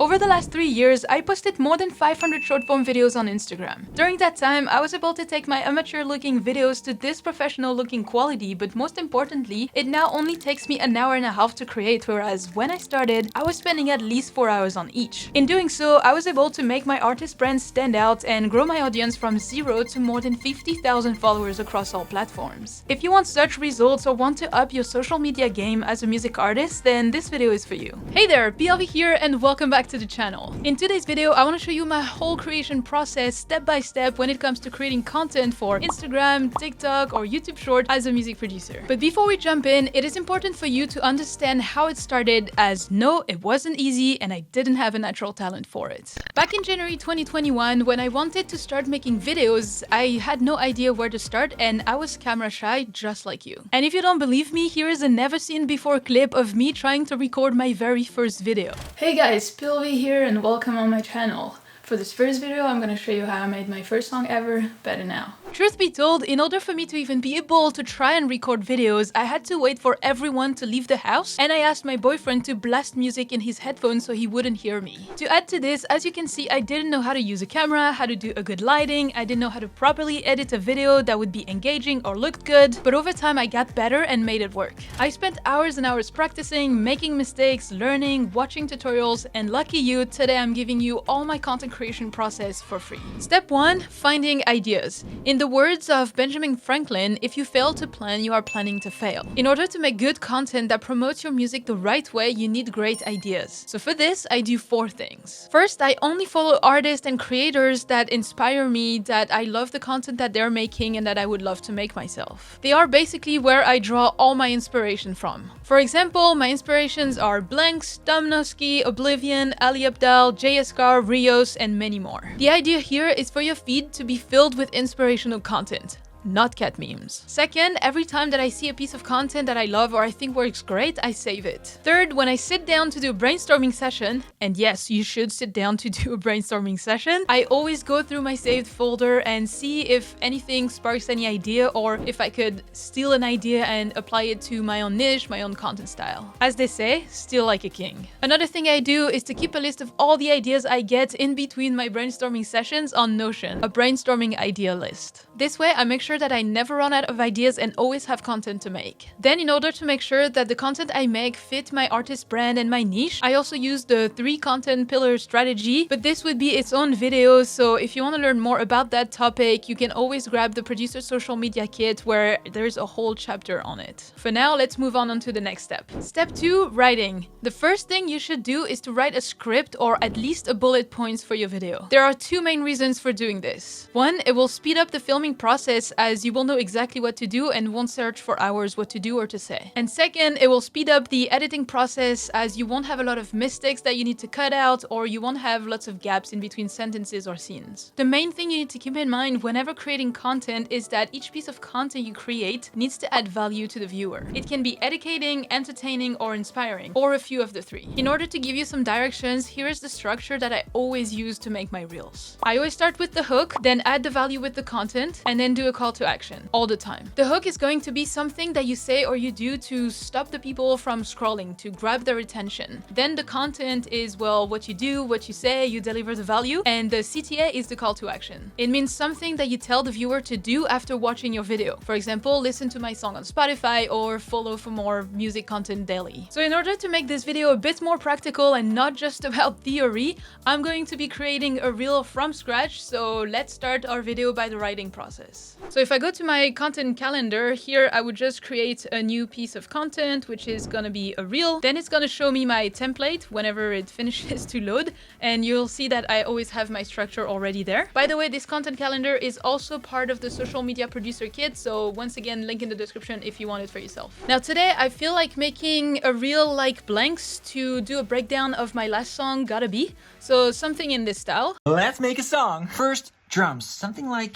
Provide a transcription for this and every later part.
Over the last 3 years, I posted more than 500 short-form videos on Instagram. During that time, I was able to take my amateur-looking videos to this professional-looking quality, but most importantly, it now only takes me an hour and a half to create, whereas when I started, I was spending at least 4 hours on each. In doing so, I was able to make my artist brand stand out and grow my audience from 0 to more than 50,000 followers across all platforms. If you want such results or want to up your social media game as a music artist, then this video is for you. Hey there, PLV here and welcome back to the channel. In today's video, I want to show you my whole creation process step by step when it comes to creating content for Instagram, TikTok, or YouTube Short as a music producer. But before we jump in, it is important for you to understand how it started, as no, it wasn't easy and I didn't have a natural talent for it. Back in January 2021, when I wanted to start making videos, I had no idea where to start and I was camera shy just like you. And if you don't believe me, here is a never seen before clip of me trying to record my very first video. Hey guys, PLV here and welcome on my channel. For this first video, I'm gonna show you how I made my first song ever, Better Now. Truth be told, in order for me to even be able to try and record videos, I had to wait for everyone to leave the house, and I asked my boyfriend to blast music in his headphones so he wouldn't hear me. To add to this, as you can see, I didn't know how to use a camera, how to do a good lighting, I didn't know how to properly edit a video that would be engaging or looked good, but over time I got better and made it work. I spent hours and hours practicing, making mistakes, learning, watching tutorials, and lucky you, today I'm giving you all my content creation process for free. Step 1. Finding ideas. In the words of Benjamin Franklin, if you fail to plan, you are planning to fail. In order to make good content that promotes your music the right way, you need great ideas. So for this, I do 4 things. First, I only follow artists and creators that inspire me, that I love the content that they're making and that I would love to make myself. They are basically where I draw all my inspiration from. For example, my inspirations are Blanks, Domnowski, Oblivion, Ali Abdal, JSCar, Rios, and many more. The idea here is for your feed to be filled with inspirational content, not cat memes. Second, every time that I see a piece of content that I love or I think works great, I save it. Third, when I sit down to do a brainstorming session, and yes, you should sit down to do a brainstorming session, I always go through my saved folder and see if anything sparks any idea or if I could steal an idea and apply it to my own niche, my own content style. As they say, steal like a king. Another thing I do is to keep a list of all the ideas I get in between my brainstorming sessions on Notion, a brainstorming idea list. This way, I make sure that I never run out of ideas and always have content to make. Then, in order to make sure that the content I make fit my artist brand and my niche, I also use the 3 content pillar strategy, but this would be its own video, so if you want to learn more about that topic, you can always grab the producer social media kit where there's a whole chapter on it. For now, let's move on to the next step. Step 2, writing. The first thing you should do is to write a script or at least a bullet points for your video. There are 2 main reasons for doing this. One, it will speed up the filming process as you will know exactly what to do and won't search for hours what to do or to say. And second, it will speed up the editing process as you won't have a lot of mistakes that you need to cut out or you won't have lots of gaps in between sentences or scenes. The main thing you need to keep in mind whenever creating content is that each piece of content you create needs to add value to the viewer. It can be educating, entertaining, or inspiring, or a few of the 3. In order to give you some directions, here is the structure that I always use to make my reels. I always start with the hook, then add the value with the content, and then do a call to action all the time. The hook is going to be something that you say or you do to stop the people from scrolling, to grab their attention. Then the content is, well, what you do, what you say, you deliver the value, and the CTA is the call to action. It means something that you tell the viewer to do after watching your video. For example, listen to my song on Spotify or follow for more music content daily. So in order to make this video a bit more practical and not just about theory, I'm going to be creating a reel from scratch, so let's start our video by the writing process. So if I go to my content calendar, here I would just create a new piece of content, which is gonna be a reel. Then it's gonna show me my template whenever it finishes to load, and you'll see that I always have my structure already there. By the way, this content calendar is also part of the social media producer kit, so once again, link in the description if you want it for yourself. Now today, I feel like making a reel like Blanks to do a breakdown of my last song, Gotta Be. So something in this style. Let's make a song. First, drums. Something like...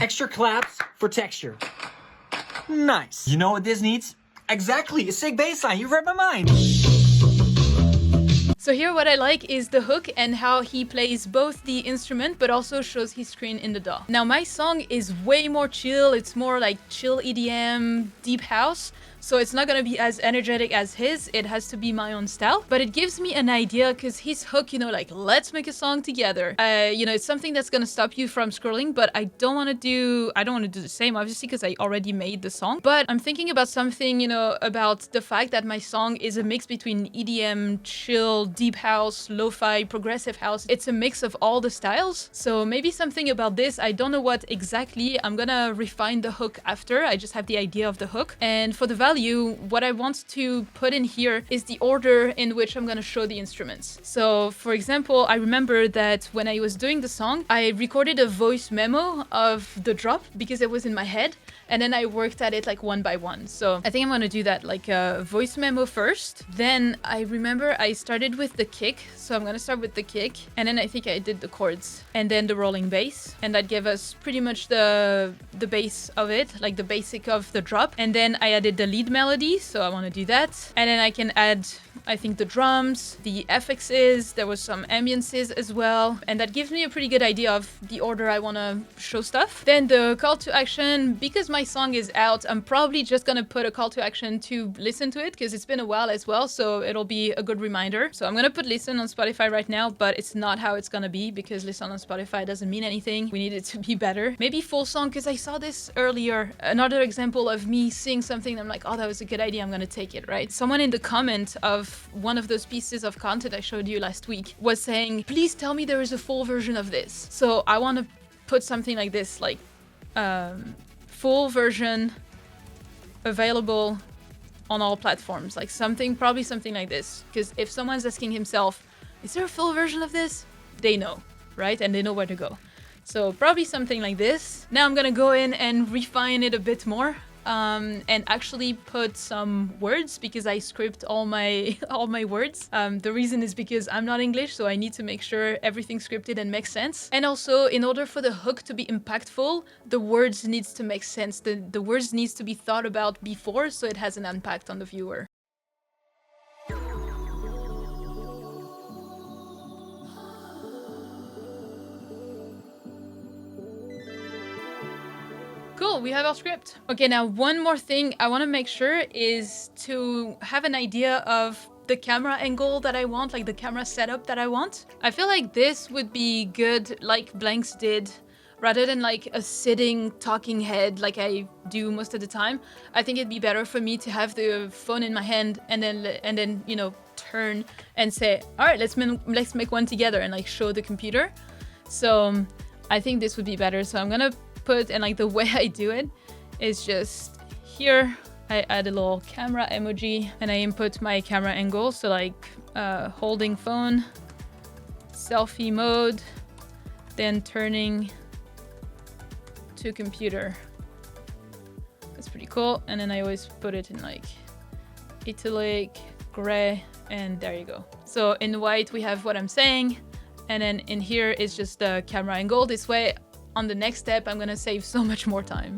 Extra claps for texture. Nice. You know what this needs? Exactly, a sick bass line. You read my mind. So here what I like is the hook and how he plays both the instrument but also shows his screen in the DAW. Now my song is way more chill, it's more like chill EDM, deep house, So it's not gonna be as energetic as his. It has to be my own style, but it gives me an idea because his hook, you know, like, let's make a song together. You know, it's something that's gonna stop you from scrolling, but I don't want to do the same, obviously, because I already made the song. But I'm thinking about something, you know, about the fact that my song is a mix between EDM, chill, deep house, lo-fi, progressive house. It's a mix of all the styles. So maybe something about this. I don't know what exactly. I'm gonna refine the hook after. I just have the idea of the hook. And for the value, what I want to put in here is the order in which I'm gonna show the instruments. So for example, I remember that when I was doing the song, I recorded a voice memo of the drop because it was in my head. And then I worked at it like one by one. So I think I'm gonna do that, like a voice memo first. Then I remember I started with the kick. So I'm gonna start with the kick. And then I think I did the chords and then the rolling bass. And that gave us pretty much the base of it, like the basic of the drop. And then I added the lead melody. So I wanna do that. And then I can add, I think, the drums, the FXs, there was some ambiences as well. And that gives me a pretty good idea of the order I wanna show stuff. Then the call to action, because my song is out, I'm probably just gonna put a call to action to listen to it because it's been a while as well, so it'll be a good reminder. So I'm gonna put listen on Spotify right now, but it's not how it's gonna be because listen on Spotify doesn't mean anything. We need it to be better. Maybe full song, because I saw this earlier. Another example of me seeing something, I'm like, oh, that was a good idea, I'm gonna take it, right? Someone in the comment of one of those pieces of content I showed you last week was saying, please tell me there is a full version of this. So I want to put something like this, like full version available on all platforms, like probably something like this. Because if someone's asking himself, is there a full version of this? They know, right? And they know where to go. So probably something like this. Now I'm gonna go in and refine it a bit more. And actually put some words because I script all my words. The reason is because I'm not English, so I need to make sure everything's scripted and makes sense. And also, in order for the hook to be impactful, the words needs to make sense. The words needs to be thought about before, so it has an impact on the viewer. Cool, we have our script. Okay, now one more thing I want to make sure is to have an idea of the camera angle that I want, like the camera setup that I want. I feel like this would be good, like Blanks did, rather than like a sitting talking head like I do most of the time. I think it'd be better for me to have the phone in my hand and then you know, turn and say, all right, let's make one together and like show the computer. So I think this would be better. So I'm gonna put, and like the way I do it is just here I add a little camera emoji and I input my camera angle, so like holding phone, selfie mode, then turning to computer. That's pretty cool. And then I always put it in like italic, gray, and there you go. So in white we have what I'm saying, and then in here is just the camera angle. This way on the next step, I'm gonna save so much more time.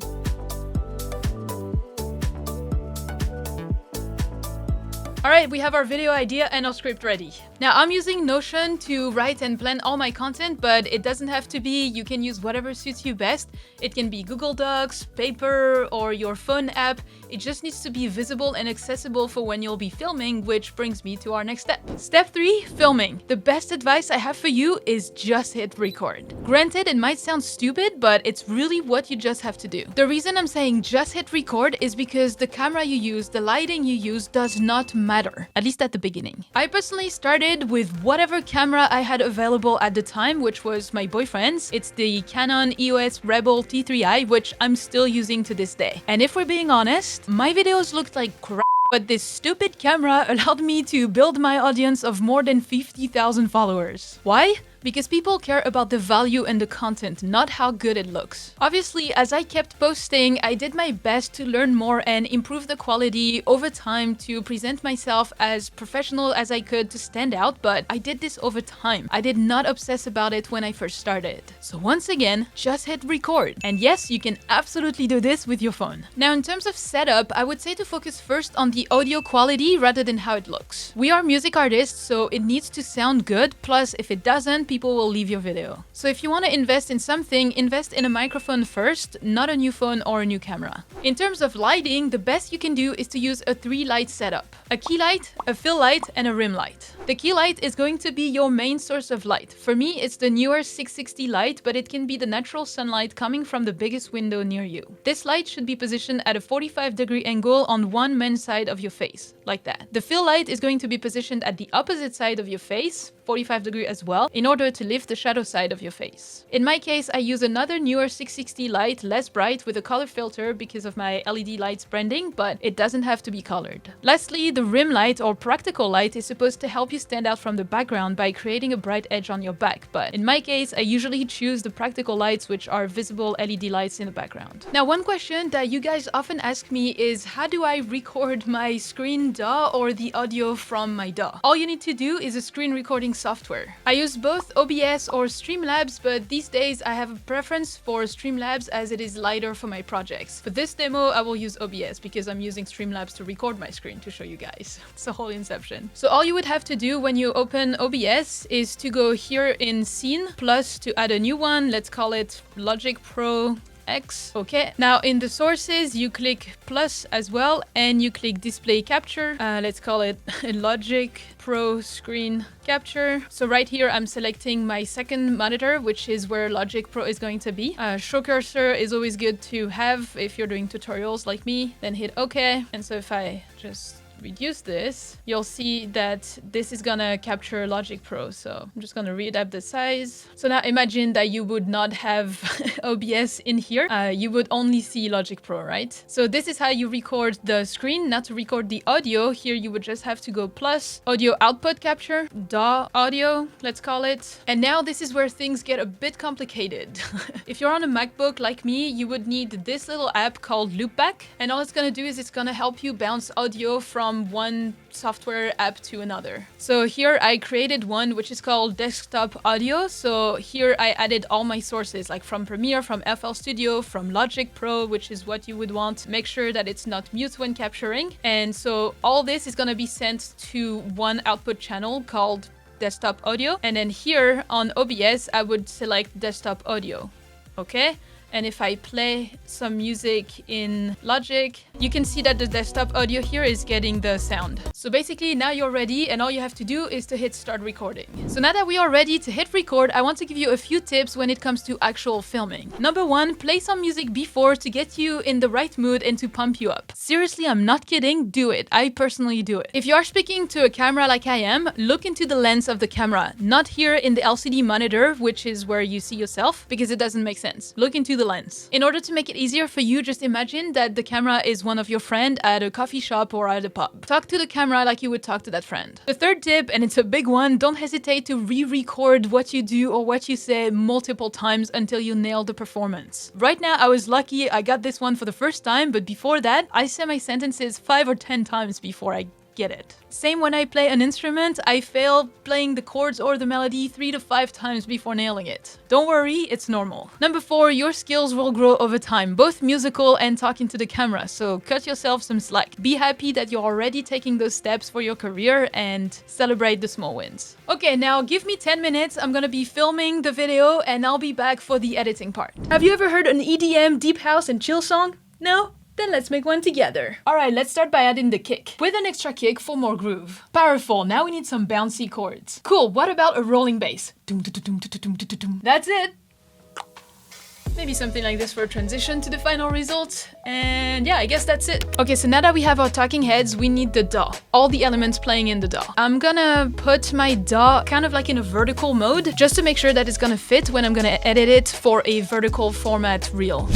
All right, we have our video idea and our script ready. Now I'm using Notion to write and plan all my content, but it doesn't have to be. You can use whatever suits you best. It can be Google Docs, paper, or your phone app. It just needs to be visible and accessible for when you'll be filming, which brings me to our next step. Step 3, filming. The best advice I have for you is just hit record. Granted, it might sound stupid, but it's really what you just have to do. The reason I'm saying just hit record is because the camera you use, the lighting you use does not matter, at least at the beginning. I personally started with whatever camera I had available at the time, which was my boyfriend's. It's the Canon EOS Rebel T3i, which I'm still using to this day. And if we're being honest, my videos looked like crap, but this stupid camera allowed me to build my audience of more than 50,000 followers. Why? Because people care about the value and the content, not how good it looks. Obviously, as I kept posting, I did my best to learn more and improve the quality over time to present myself as professional as I could to stand out, but I did this over time. I did not obsess about it when I first started. So once again, just hit record. And yes, you can absolutely do this with your phone. Now, in terms of setup, I would say to focus first on the audio quality rather than how it looks. We are music artists, so it needs to sound good. Plus, if it doesn't, people will leave your video. So if you want to invest in something, invest in a microphone first, not a new phone or a new camera. In terms of lighting, the best you can do is to use a 3-light setup. A key light, a fill light, and a rim light. The key light is going to be your main source of light. For me, it's the newer 660 light, but it can be the natural sunlight coming from the biggest window near you. This light should be positioned at a 45-degree angle on one main side of your face, like that. The fill light is going to be positioned at the opposite side of your face, 45 degree as well, in order to lift the shadow side of your face. In my case, I use another newer 660 light, less bright, with a color filter because of my LED lights branding, but it doesn't have to be colored. Lastly, the rim light or practical light is supposed to help you stand out from the background by creating a bright edge on your back, but in my case, I usually choose the practical lights, which are visible LED lights in the background. Now, one question that you guys often ask me is, how do I record my screen DAW or the audio from my DAW? All you need to do is a screen recording software. I use both OBS or Streamlabs, but these days I have a preference for Streamlabs as it is lighter for my projects. For this demo, I will use OBS because I'm using Streamlabs to record my screen to show you guys. It's a whole inception. So all you would have to do when you open OBS is to go here in Scene, plus to add a new one. Let's call it Logic Pro X. Okay, now in the sources you click plus as well and you click display capture. Let's call it Logic Pro Screen Capture. So right here I'm selecting my second monitor, which is where Logic Pro is going to be. Show cursor is always good to have if you're doing tutorials like me. Then hit OK. And so if I just reduce this, you'll see that this is gonna capture Logic Pro. So I'm just gonna readapt the size. So now imagine that you would not have OBS in here. You would only see Logic Pro, right? So this is how you record the screen. Now to record the audio, here you would just have to go plus audio output capture, DAW audio, let's call it. And now this is where things get a bit complicated. If you're on a MacBook like me, you would need this little app called Loopback. And all it's gonna do is it's gonna help you bounce audio from one software app to another. So here I created one which is called Desktop Audio. So here I added all my sources, like from Premiere, from FL Studio, from Logic Pro, which is what you would want. Make sure that it's not mute when capturing. And so all this is going to be sent to one output channel called Desktop Audio. And then here on OBS, I would select Desktop Audio. Okay. And if I play some music in Logic, you can see that the desktop audio here is getting the sound. So basically now you're ready and all you have to do is to hit start recording. So now that we are ready to hit record, I want to give you a few tips when it comes to actual filming. Number one, play some music before to get you in the right mood and to pump you up. Seriously, I'm not kidding, do it. I personally do it. If you are speaking to a camera like I am, look into the lens of the camera, not here in the LCD monitor, which is where you see yourself, because it doesn't make sense. Look into the lens. In order to make it easier for you, just imagine that the camera is one of your friends at a coffee shop or at a pub. Talk to the camera like you would talk to that friend. The third tip, and it's a big one, don't hesitate to re-record what you do or what you say multiple times until you nail the performance. Right now, I was lucky I got this one for the first time, but before that, I say my sentences 5 or 10 times before I get it. Same when I play an instrument, I fail playing the chords or the melody 3 to 5 times before nailing it. Don't worry, it's normal. Number 4, your skills will grow over time, both musical and talking to the camera, so cut yourself some slack. Be happy that you're already taking those steps for your career and celebrate the small wins. Okay, now give me 10 minutes, I'm gonna be filming the video and I'll be back for the editing part. Have you ever heard an EDM, deep house and chill song? No? Then let's make one together. Alright, let's start by adding the kick. With an extra kick for more groove. Powerful, now we need some bouncy chords. Cool, what about a rolling bass? That's it! Maybe something like this for a transition to the final result. And yeah, I guess that's it. Okay, so now that we have our talking heads, we need the DAW. All the elements playing in the DAW. I'm gonna put my DAW kind of like in a vertical mode, just to make sure that it's gonna fit when I'm gonna edit it for a vertical format reel.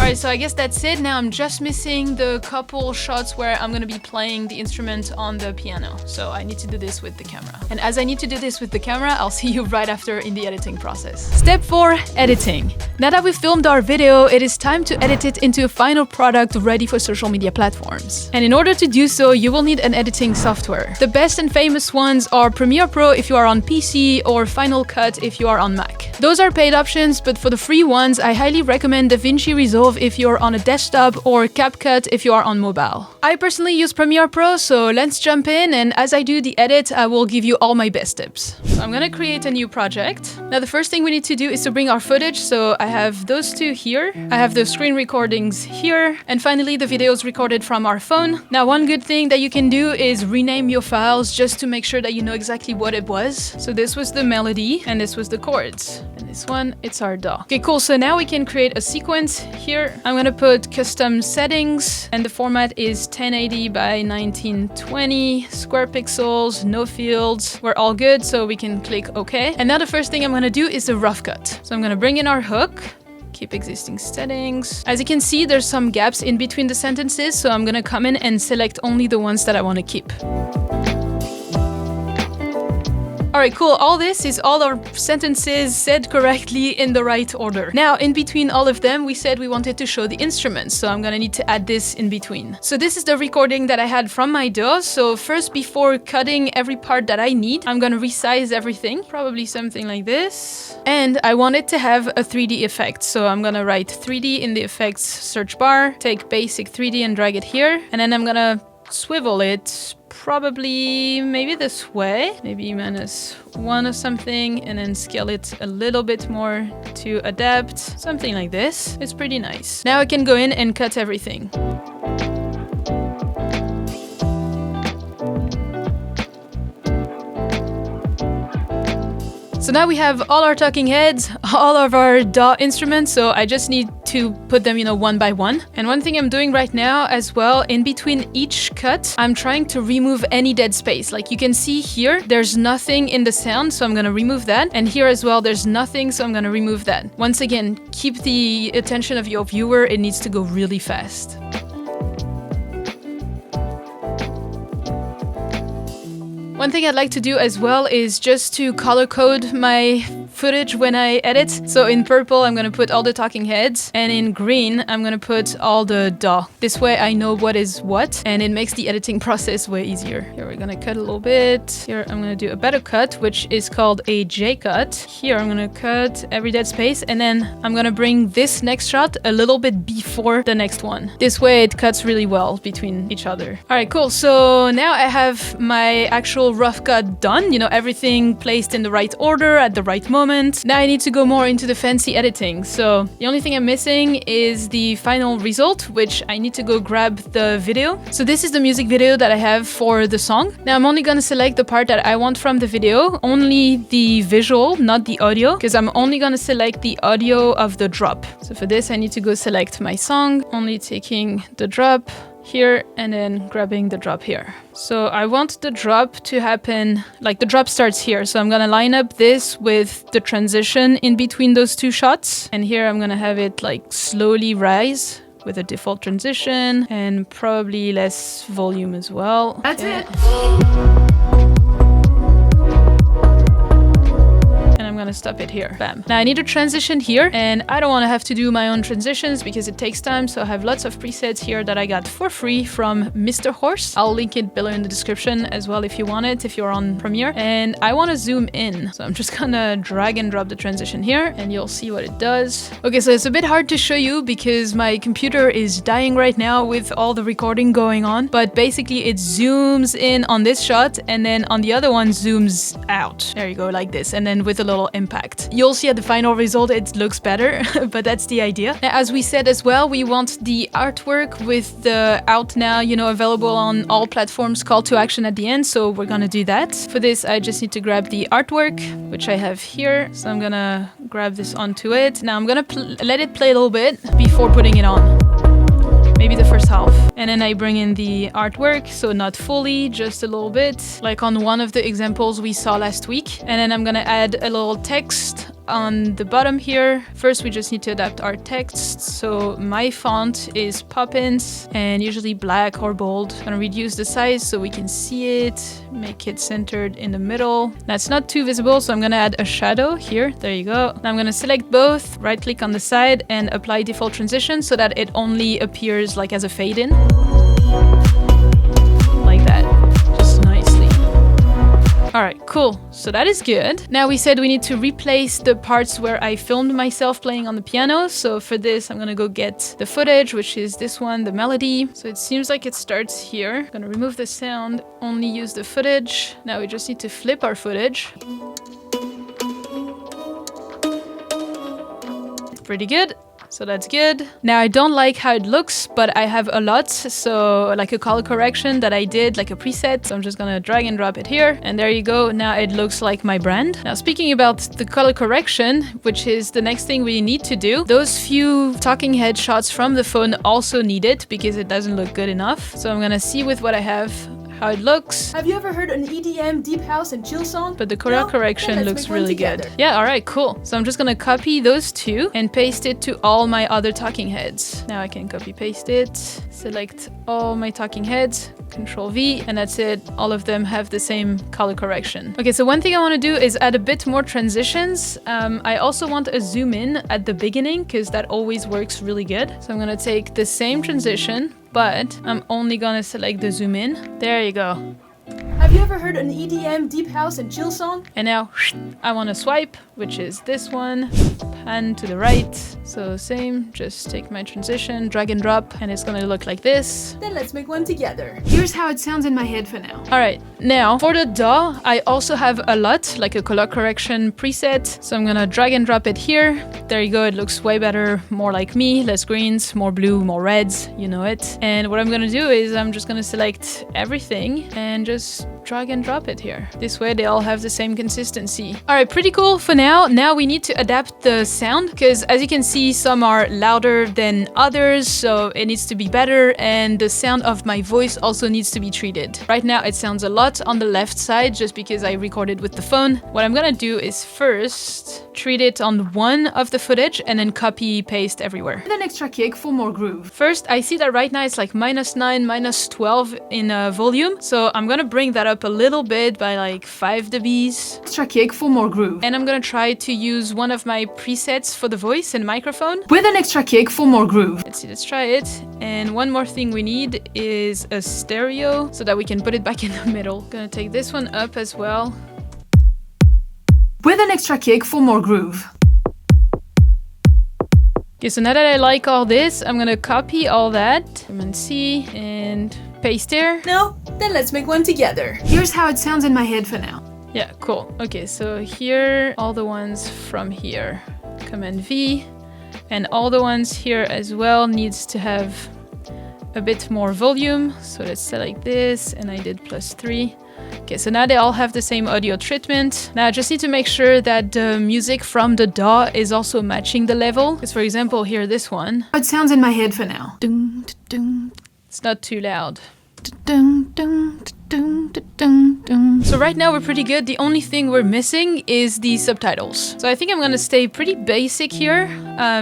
Alright, so I guess that's it. Now I'm just missing the couple shots where I'm gonna be playing the instrument on the piano. So I need to do this with the camera. And as I need to do this with the camera, I'll see you right after in the editing process. Step 4, editing. Now that we've filmed our video, it is time to edit it into a final product ready for social media platforms. And in order to do so, you will need an editing software. The best and famous ones are Premiere Pro if you are on PC or Final Cut if you are on Mac. Those are paid options, but for the free ones, I highly recommend DaVinci Resolve if you're on a desktop or CapCut if you are on mobile. I personally use Premiere Pro, so let's jump in, and as I do the edit, I will give you all my best tips. So I'm gonna create a new project. Now the first thing we need to do is to bring our footage, so I have those two here. I have the screen recordings here, and finally the videos recorded from our phone. Now one good thing that you can do is rename your files just to make sure that you know exactly what it was. So this was the melody, and this was the chords. And this one, it's our DAW. Okay, cool, so now we can create a sequence here. I'm gonna put custom settings, and the format is 1080 by 1920, square pixels, no fields. We're all good, so we can click OK. And now the first thing I'm gonna do is a rough cut. So I'm gonna bring in our hook, keep existing settings. As you can see, there's some gaps in between the sentences, so I'm gonna come in and select only the ones that I wanna keep. Alright, cool. All this is all our sentences said correctly in the right order. Now, in between all of them, we said we wanted to show the instruments, so I'm gonna need to add this in between. So this is the recording that I had from my DAW. So first, before cutting every part that I need, I'm gonna resize everything, probably something like this. And I want it to have a 3D effect, so I'm gonna write 3D in the effects search bar, take basic 3D and drag it here, and then I'm gonna swivel it probably maybe this way, maybe -1 or something, and then scale it a little bit more to adapt, something like this. It's pretty nice. Now I can go in and cut everything. So now we have all our talking heads, all of our DAW instruments, so I just need to put them, one by one. And one thing I'm doing right now as well, in between each cut, I'm trying to remove any dead space. Like you can see here, there's nothing in the sound, so I'm gonna remove that. And here as well, there's nothing, so I'm gonna remove that. Once again, keep the attention of your viewer. It needs to go really fast. One thing I'd like to do as well is just to color code my footage when I edit. So in purple, I'm gonna put all the talking heads, and in green, I'm gonna put all the DAW. This way I know what is what, and it makes the editing process way easier. Here we're gonna cut a little bit. Here I'm gonna do a better cut, which is called a J cut. Here I'm gonna cut every dead space, and then I'm gonna bring this next shot a little bit before the next one. This way it cuts really well between each other. All right, cool. So now I have my actual rough cut done, everything placed in the right order at the right moment. Now I need to go more into the fancy editing. So the only thing I'm missing is the final result, which I need to go grab the video. So this is the music video that I have for the song. Now I'm only gonna select the part that I want from the video, only the visual, not the audio, because I'm only gonna select the audio of the drop. So for this, I need to go select my song, only taking the drop here and then grabbing the drop here. So I want the drop to happen, like the drop starts here. So I'm gonna line up this with the transition in between those two shots. And here I'm gonna have it like slowly rise with a default transition and probably less volume as well. That's it. I'm gonna stop it here. Bam. Now I need a transition here, and I don't want to have to do my own transitions because it takes time, so I have lots of presets here that I got for free from Mr. Horse. I'll link it below in the description as well if you want it, if you're on Premiere. And I want to zoom in, so I'm just gonna drag and drop the transition here, and you'll see what it does. Okay, so it's a bit hard to show you because my computer is dying right now with all the recording going on, but basically it zooms in on this shot, and then on the other one zooms out. There you go, like this, and then with a little impact. You'll see at the final result it looks better, but that's the idea. Now, as we said as well, we want the artwork with the out now, available on all platforms call to action at the end, so we're gonna do that. For this, I just need to grab the artwork, which I have here, so I'm gonna grab this onto it. Now I'm gonna let it play a little bit before putting it on. Maybe the first half. And then I bring in the artwork, so not fully, just a little bit, like on one of the examples we saw last week. And then I'm gonna add a little text on the bottom here, first we just need to adapt our text. So my font is Poppins and usually black or bold. I'm gonna reduce the size so we can see it, make it centered in the middle. That's not too visible, so I'm gonna add a shadow here. There you go. Now I'm gonna select both, right click on the side and apply default transition so that it only appears like as a fade in. Like that, just nicely. All right, cool. So that is good. Now we said we need to replace the parts where I filmed myself playing on the piano. So for this, I'm gonna go get the footage, which is this one, the melody. So it seems like it starts here. I'm gonna remove the sound, only use the footage. Now we just need to flip our footage. Pretty good. So that's good. Now I don't like how it looks, but I have a lot. So like a color correction that I did, like a preset. So I'm just gonna drag and drop it here. And there you go. Now it looks like my brand. Now speaking about the color correction, which is the next thing we need to do, those few talking head shots from the phone also need it because it doesn't look good enough. So I'm gonna see with what I have how it looks. Have you ever heard an EDM, deep house and chill song? But the color correction looks really good. Yeah, all right, cool. So I'm just gonna copy those two and paste it to all my other talking heads. Now I can copy paste it, select all my talking heads, Control V, and that's it. All of them have the same color correction. Okay, so one thing I want to do is add a bit more transitions. I also want a zoom in at the beginning because that always works really good. So I'm gonna take the same transition, but I'm only gonna select the zoom in. There you go. Have you ever heard an EDM, deep house and chill song? And now I want to swipe, which is this one, pan to the right. So same, just take my transition, drag and drop, and it's gonna look like this. Then let's make one together. Here's how it sounds in my head for now. All right, now for the DAW, I also have a lot, like a color correction preset. So I'm gonna drag and drop it here. There you go, it looks way better, more like me, less greens, more blue, more reds, you know it. And what I'm gonna do is I'm just gonna select everything and just drag and drop it here. This way they all have the same consistency. All right, pretty cool for now. Now we need to adapt the sound because as you can see, some are louder than others, so it needs to be better, and the sound of my voice also needs to be treated. Right now it sounds a lot on the left side just because I recorded with the phone. What I'm gonna do is first treat it on one of the footage and then copy paste everywhere. And an extra kick for more groove. First, I see that right now it's like -9, -12 in volume, so I'm gonna bring that up a little bit by like 5 dBs. Extra kick for more groove. And I'm gonna try to use one of my presets for the voice and microphone. With an extra kick for more groove. Let's see, let's try it. And one more thing we need is a stereo so that we can put it back in the middle. Gonna take this one up as well. With an extra kick for more groove. Okay, so now that I like all this, I'm gonna copy all that, Command C, and paste there. No? Then let's make one together. Here's how it sounds in my head for now. Yeah, cool. Okay, so here, all the ones from here. Command V, and all the ones here as well needs to have a bit more volume. So let's select this, and I did +3. Okay, so now they all have the same audio treatment. Now I just need to make sure that the music from the DAW is also matching the level. Because for example, here, this one. It sounds in my head for now. It's not too loud. So right now we're pretty good. The only thing we're missing is the subtitles. So I think I'm gonna stay pretty basic here.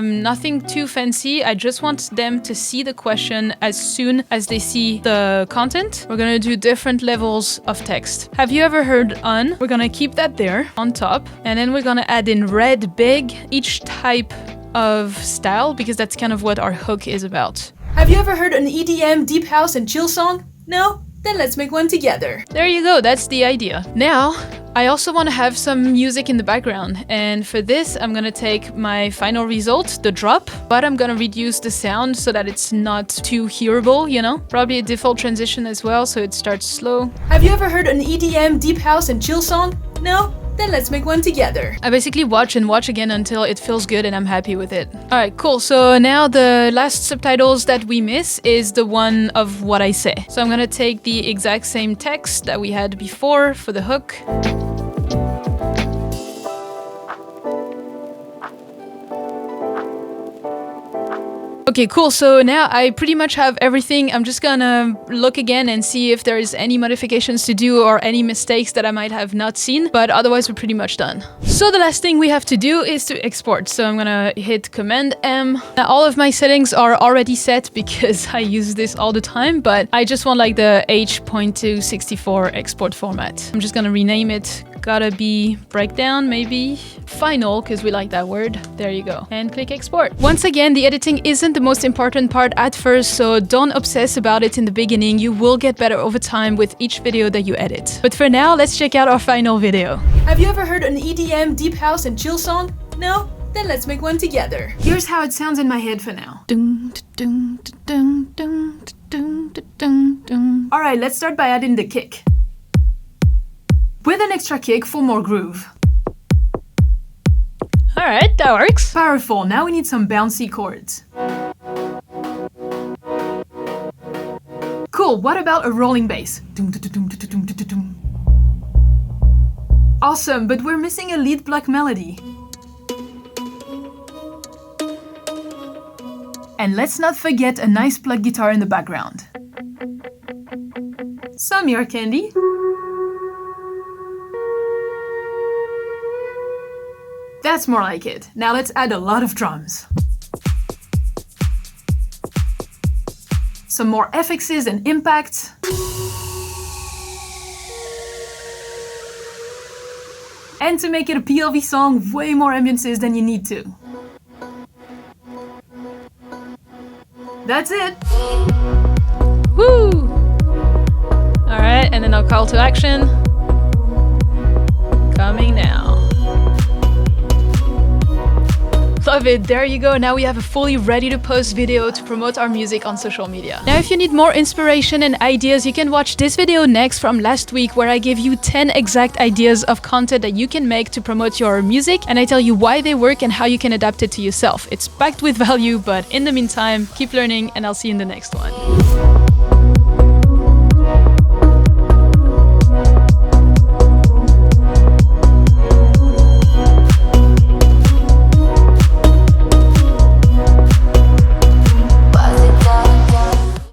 Nothing too fancy. I just want them to see the question as soon as they see the content. We're gonna do different levels of text. Have you ever heard on? We're gonna keep that there on top. And then we're gonna add in red big each type of style because that's kind of what our hook is about. Have you ever heard an EDM, deep house and chill song? No? Then let's make one together. There you go, that's the idea. Now, I also want to have some music in the background, and for this I'm gonna take my final result, the drop, but I'm gonna reduce the sound so that it's not too hearable, you know? Probably a default transition as well, so it starts slow. Have you ever heard an EDM, deep house and chill song? No? Then let's make one together. I basically watch and watch again until it feels good and I'm happy with it. Alright, cool. So now the last subtitles that we miss is the one of what I say. So I'm gonna take the exact same text that we had before for the hook. Okay, cool. So now I pretty much have everything. I'm just gonna look again and see if there is any modifications to do or any mistakes that I might have not seen, but otherwise we're pretty much done. So the last thing we have to do is to export. So I'm gonna hit Command M. Now all of my settings are already set because I use this all the time, but I just want like the H.264 export format. I'm just gonna rename it. Gotta be breakdown, maybe final, because we like that word. There you go. And click export. Once again, the editing isn't the most important part at first, so don't obsess about it in the beginning. You will get better over time with each video that you edit. But for now, let's check out our final video. Have you ever heard an EDM, deep house, and chill song? No? Then let's make one together. Here's how it sounds in my head for now. Alright, let's start by adding the kick. With an extra kick for more groove. Alright, that works. Powerful, now we need some bouncy chords. Cool, what about a rolling bass? Awesome, but we're missing a lead block melody. And let's not forget a nice plucked guitar in the background. Some ear candy. That's more like it. Now let's add a lot of drums. Some more FXs and impacts. And to make it a PLV song, way more ambiances than you need to. That's it! Woo! Alright, and then our call to action. Coming now. Love it, there you go. Now we have a fully ready to post video to promote our music on social media. Now if you need more inspiration and ideas, you can watch this video next from last week where I give you 10 exact ideas of content that you can make to promote your music, and I tell you why they work and how you can adapt it to yourself. It's packed with value, but in the meantime, keep learning and I'll see you in the next one.